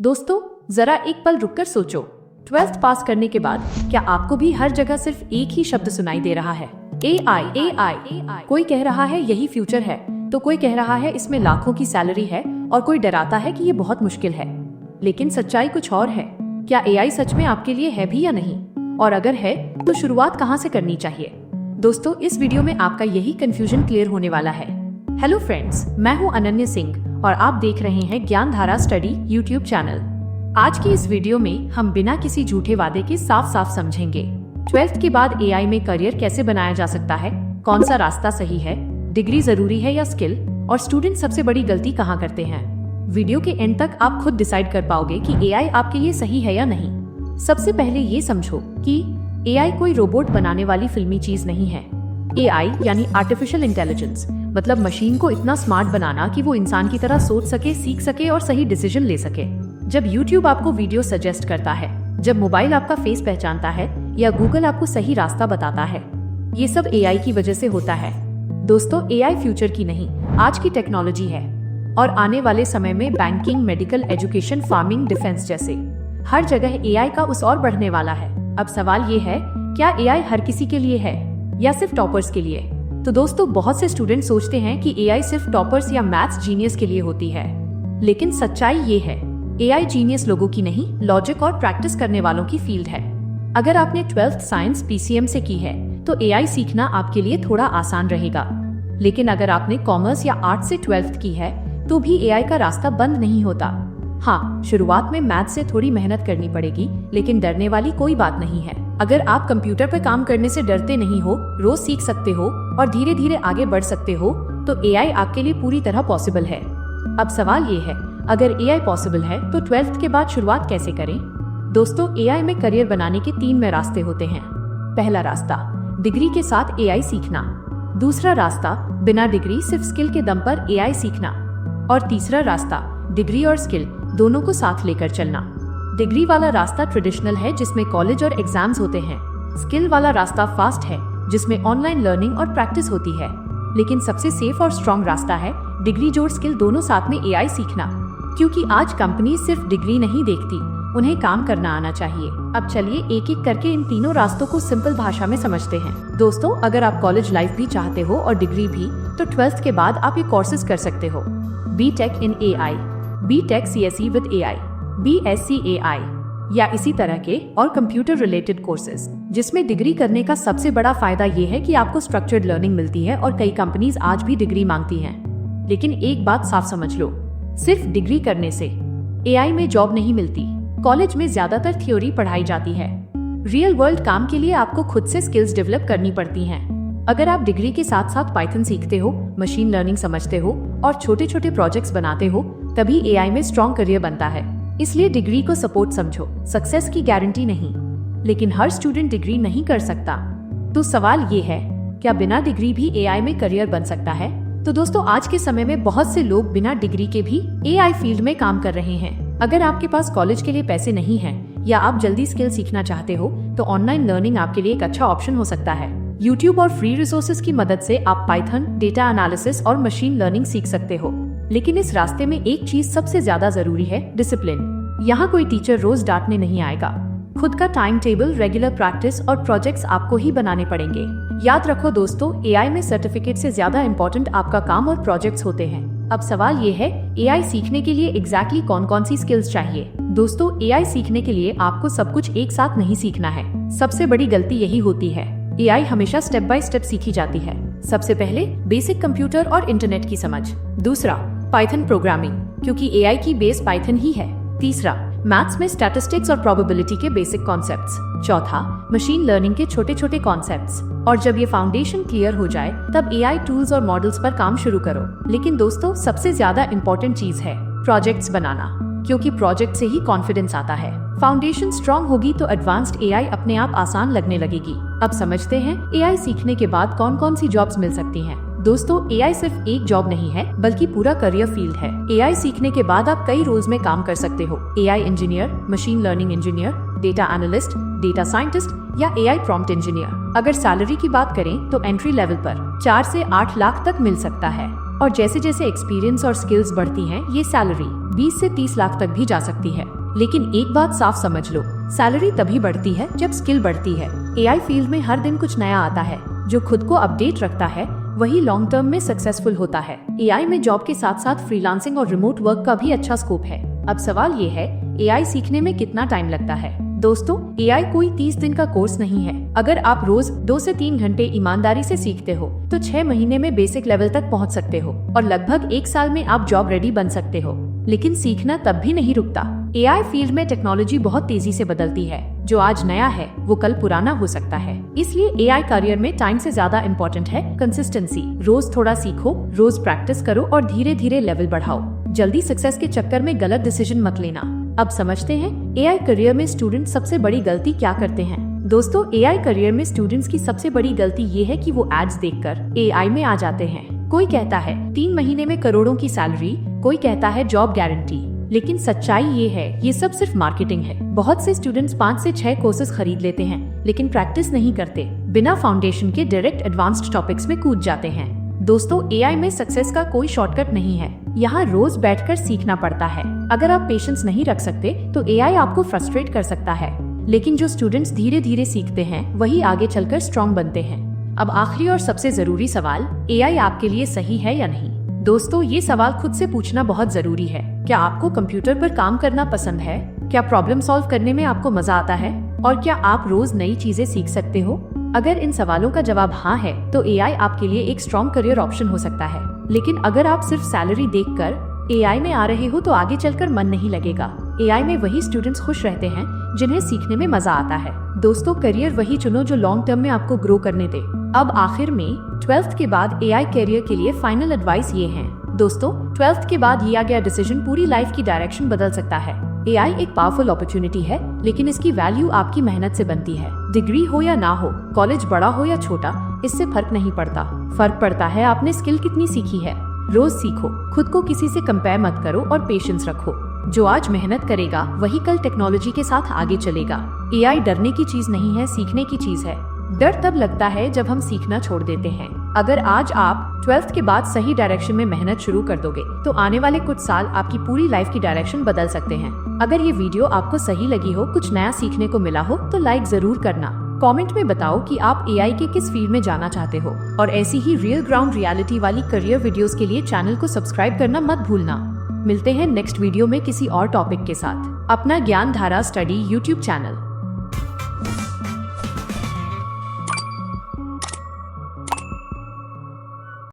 दोस्तों, जरा एक पल रुककर सोचो, 12th पास करने के बाद क्या आपको भी हर जगह सिर्फ एक ही शब्द सुनाई दे रहा है? AI। कोई कह रहा है यही फ्यूचर है, तो कोई कह रहा है इसमें लाखों की सैलरी है, और कोई डराता है कि ये बहुत मुश्किल है। लेकिन सच्चाई कुछ और है। क्या AI सच में आपके लिए है भी या नहीं? और अगर है, तो शुरुआत कहाँ से करनी चाहिए? दोस्तों, इस वीडियो में आपका यही कंफ्यूजन क्लियर होने वाला है। हेलो फ्रेंड्स, मैं हूँ अनन्या सिंह और आप देख रहे हैं ज्ञानधारा स्टडी यूट्यूब चैनल। आज की इस वीडियो में हम बिना किसी झूठे वादे के साफ साफ समझेंगे 12th के बाद AI में करियर कैसे बनाया जा सकता है, कौन सा रास्ता सही है, डिग्री जरूरी है या स्किल, और स्टूडेंट सबसे बड़ी गलती कहाँ करते हैं। वीडियो के एंड तक आप खुद डिसाइड कर पाओगे कि AI आपके लिए सही है या नहीं। सबसे पहले ये समझो कि AI कोई रोबोट बनाने वाली फिल्मी चीज नहीं है। AI यानी आर्टिफिशियल इंटेलिजेंस, मतलब मशीन को इतना स्मार्ट बनाना कि वो इंसान की तरह सोच सके, सीख सके और सही डिसीजन ले सके। जब YouTube आपको वीडियो सजेस्ट करता है, जब मोबाइल आपका फेस पहचानता है या गूगल आपको सही रास्ता बताता है, ये सब AI की वजह से होता है। दोस्तों, AI फ्यूचर की नहीं, आज की टेक्नोलॉजी है और आने वाले समय में banking, medical, education, farming, defence जैसे हर जगह AI का उस और बढ़ने वाला है। अब सवाल ये है, क्या AI हर किसी के लिए है या सिर्फ टॉपर्स के लिए? तो दोस्तों, बहुत से स्टूडेंट सोचते हैं कि AI सिर्फ टॉपर्स या मैथ्स जीनियस के लिए होती है, लेकिन सच्चाई ये है, AI जीनियस लोगों की नहीं, लॉजिक और प्रैक्टिस करने वालों की फील्ड है। अगर आपने 12th साइंस PCM से की है, तो AI सीखना आपके लिए थोड़ा आसान रहेगा। लेकिन अगर आपने कॉमर्स या आर्ट्स से 12th की है, तो भी AI का रास्ता बंद नहीं होता। हाँ, शुरुआत में मैथ से थोड़ी मेहनत करनी पड़ेगी, लेकिन डरने वाली कोई बात नहीं है। अगर आप कंप्यूटर पर काम करने से डरते नहीं हो, रोज सीख सकते हो और धीरे धीरे आगे बढ़ सकते हो, तो AI आपके लिए पूरी तरह पॉसिबल है। अब सवाल ये है, अगर AI पॉसिबल है, तो 12th के बाद शुरुआत कैसे करें? दोस्तों, AI में करियर बनाने के 3 में रास्ते होते हैं। पहला रास्ता, डिग्री के साथ AI सीखना। दूसरा रास्ता, बिना डिग्री सिर्फ स्किल के दम पर AI सीखना। और तीसरा रास्ता, डिग्री और स्किल दोनों को साथ लेकर चलना। डिग्री वाला रास्ता ट्रेडिशनल है, जिसमें कॉलेज और एग्जाम्स होते हैं। स्किल वाला रास्ता फास्ट है, जिसमें ऑनलाइन लर्निंग और प्रैक्टिस होती है। लेकिन सबसे सेफ और स्ट्रॉन्ग रास्ता है डिग्री जोड़ स्किल दोनों साथ में AI सीखना, क्योंकि आज कंपनी सिर्फ डिग्री नहीं देखती, उन्हें काम करना आना चाहिए। अब चलिए एक एक करके इन तीनों रास्तों को सिंपल भाषा में समझते हैं। दोस्तों, अगर आप कॉलेज लाइफ भी चाहते हो और डिग्री भी, तो 12th के बाद आप ये कोर्सेज कर सकते हो। BTech in AI, BTech CSE with AI, BSc AI या इसी तरह के और कंप्यूटर रिलेटेड कोर्सेज, जिसमें डिग्री करने का सबसे बड़ा फायदा ये है कि आपको स्ट्रक्चर्ड लर्निंग मिलती है और कई कंपनीज आज भी डिग्री मांगती हैं। लेकिन एक बात साफ समझ लो, सिर्फ डिग्री करने से AI में जॉब नहीं मिलती। कॉलेज में ज्यादातर थ्योरी पढ़ाई जाती है, रियल वर्ल्ड काम के लिए आपको खुद से स्किल्स डेवलप करनी पड़ती हैं। अगर आप डिग्री के साथ साथ पाइथन सीखते हो, मशीन लर्निंग समझते हो और छोटे छोटे प्रोजेक्ट्स बनाते हो, तभी AI में स्ट्रॉन्ग करियर बनता है। इसलिए डिग्री को सपोर्ट समझो, सक्सेस की गारंटी नहीं। लेकिन हर स्टूडेंट डिग्री नहीं कर सकता। तो सवाल ये है, क्या बिना डिग्री भी AI में करियर बन सकता है? तो दोस्तों, आज के समय में बहुत से लोग बिना डिग्री के भी AI फील्ड में काम कर रहे हैं। अगर आपके पास कॉलेज के लिए पैसे नहीं हैं या आप जल्दी स्किल सीखना चाहते हो, तो ऑनलाइन लर्निंग आपके लिए एक अच्छा ऑप्शन हो सकता है। YouTube और फ्री रिसोर्सेज की मदद से आप पाइथन, डेटा एनालिसिस और मशीन लर्निंग सीख सकते हो। लेकिन इस रास्ते में एक चीज सबसे ज्यादा जरूरी है, डिसिप्लिन। यहाँ कोई टीचर रोज डांटने नहीं आएगा। खुद का टाइम टेबल, रेगुलर प्रैक्टिस और प्रोजेक्ट्स आपको ही बनाने पड़ेंगे। याद रखो दोस्तों, AI में सर्टिफिकेट से ज्यादा इम्पोर्टेंट आपका काम और प्रोजेक्ट्स होते हैं। अब सवाल ये है, AI सीखने के लिए एग्जैक्टली कौन कौन सी स्किल्स चाहिए? दोस्तों, AI सीखने के लिए आपको सब कुछ एक साथ नहीं सीखना है। सबसे बड़ी गलती यही होती है। AI हमेशा स्टेप बाय स्टेप सीखी जाती है। सबसे पहले बेसिक कंप्यूटर और इंटरनेट की समझ। दूसरा, पाइथन प्रोग्रामिंग, क्योंकि AI की बेस पाइथन ही है। तीसरा, मैथ्स में स्टैटिस्टिक्स और प्रोबेबिलिटी के बेसिक कॉन्सेप्ट्स। चौथा, मशीन लर्निंग के छोटे छोटे कॉन्सेप्ट्स। और जब ये फाउंडेशन क्लियर हो जाए, तब AI टूल्स और मॉडल्स पर काम शुरू करो। लेकिन दोस्तों, सबसे ज्यादा इम्पोर्टेंट चीज है प्रोजेक्ट्स बनाना, क्योंकि प्रोजेक्ट से ही कॉन्फिडेंस आता है। फाउंडेशन स्ट्रॉन्ग होगी तो एडवांस्ड AI अपने आप आसान लगने लगेगी। अब समझते हैं AI सीखने के बाद कौन कौन सी जॉब्स मिल सकती हैं। दोस्तों, AI सिर्फ एक जॉब नहीं है, बल्कि पूरा करियर फील्ड है। AI सीखने के बाद आप कई रोल्स में काम कर सकते हो। AI engineer, machine learning engineer, data analyst, data scientist या AI प्रॉम्प्ट इंजीनियर। अगर सैलरी की बात करें तो एंट्री लेवल पर 4 से 8 लाख तक मिल सकता है। और जैसे जैसे एक्सपीरियंस और स्किल्स बढ़ती हैं, ये सैलरी 20 से 30 लाख तक भी जा सकती है। लेकिन एक बात साफ समझ लो, सैलरी तभी बढ़ती है जब स्किल बढ़ती है। एआई फील्ड में हर दिन कुछ नया आता है। जो खुद को अपडेट रखता है वही लॉन्ग टर्म में सक्सेसफुल होता है। एआई में जॉब के साथ साथ फ्रीलांसिंग और रिमोट वर्क का भी अच्छा स्कोप है। अब सवाल ये है, एआई सीखने में कितना टाइम लगता है? दोस्तों, एआई कोई 30 दिन का कोर्स नहीं है। अगर आप रोज 2 से 3 घंटे ईमानदारी से सीखते हो तो 6 महीने में बेसिक लेवल तक पहुंच सकते हो और लगभग 1 साल में आप जॉब रेडी बन सकते हो। लेकिन सीखना तब भी नहीं रुकता। एआई फील्ड में टेक्नोलॉजी बहुत तेजी से बदलती है। जो आज नया है वो कल पुराना हो सकता है। इसलिए एआई करियर में टाइम से ज्यादा इम्पोर्टेंट है कंसिस्टेंसी। रोज थोड़ा सीखो, रोज प्रैक्टिस करो और धीरे धीरे लेवल बढ़ाओ। जल्दी सक्सेस के चक्कर में गलत डिसीजन मत लेना। अब समझते हैं एआई करियर में स्टूडेंट सबसे बड़ी गलती क्या करते हैं। दोस्तों, एआई करियर में स्टूडेंट्स की सबसे बड़ी गलती ये है कि वो एड्स देखकर एआई में आ जाते हैं। कोई कहता है 3 महीने में करोड़ों की सैलरी, कोई कहता है जॉब गारंटी। लेकिन सच्चाई ये है, ये सब सिर्फ मार्केटिंग है। बहुत से स्टूडेंट्स 5 से 6 कोर्सेज खरीद लेते हैं लेकिन प्रैक्टिस नहीं करते। बिना फाउंडेशन के डायरेक्ट एडवांस्ड टॉपिक्स में कूद जाते हैं। दोस्तों, एआई में सक्सेस का कोई शॉर्टकट नहीं है। यहाँ रोज बैठकर सीखना पड़ता है। अगर आप पेशेंस नहीं रख सकते तो एआई आपको फ्रस्ट्रेट कर सकता है। लेकिन जो स्टूडेंट्स धीरे धीरे सीखते हैं वही आगे चलकर स्ट्रॉन्ग बनते हैं। अब आखिरी और सबसे जरूरी सवाल, एआई आपके लिए सही है या नहीं? दोस्तों, ये सवाल खुद से पूछना बहुत जरूरी है। क्या आपको कंप्यूटर पर काम करना पसंद है? क्या प्रॉब्लम सॉल्व करने में आपको मजा आता है? और क्या आप रोज नई चीजें सीख सकते हो? अगर इन सवालों का जवाब हाँ है तो एआई आपके लिए एक स्ट्रॉन्ग करियर ऑप्शन हो सकता है। लेकिन अगर आप सिर्फ सैलरी देखकर एआई में आ रहे हो तो आगे चलकर मन नहीं लगेगा। एआई में वही स्टूडेंट्स खुश रहते हैं जिन्हें सीखने में मजा आता है। दोस्तों, करियर वही चुनो जो लॉन्ग टर्म में आपको ग्रो करने दे। अब आखिर में 12th के बाद एआई करियर के लिए फाइनल एडवाइस ये है। दोस्तों, 12th के बाद लिया गया डिसीजन पूरी लाइफ की डायरेक्शन बदल सकता है। एआई एक पावरफुल अपॉर्चुनिटी है लेकिन इसकी वैल्यू आपकी मेहनत से बनती है। डिग्री हो या ना हो, कॉलेज बड़ा हो या छोटा, इससे फर्क नहीं पड़ता। फर्क पड़ता है आपने स्किल कितनी सीखी है। रोज सीखो, खुद को किसी से कंपेयर मत करो और पेशेंस रखो। जो आज मेहनत करेगा वही कल टेक्नोलॉजी के साथ आगे चलेगा। एआई डरने की चीज नहीं है, सीखने की चीज है। डर तब लगता है जब हम सीखना छोड़ देते हैं। अगर आज आप 12th के बाद सही डायरेक्शन में मेहनत शुरू कर दोगे तो आने वाले कुछ साल आपकी पूरी लाइफ की डायरेक्शन बदल सकते हैं। अगर ये वीडियो आपको सही लगी हो, कुछ नया सीखने को मिला हो तो लाइक जरूर करना। कमेंट में बताओ कि आप एआई के किस फील्ड में जाना चाहते हो। और ऐसी ही रियल ग्राउंड रियलिटी वाली करियर वीडियोस के लिए चैनल को सब्सक्राइब करना मत भूलना। मिलते हैं नेक्स्ट वीडियो में किसी और टॉपिक के साथ। अपना ज्ञान धारा स्टडी यूट्यूब चैनल।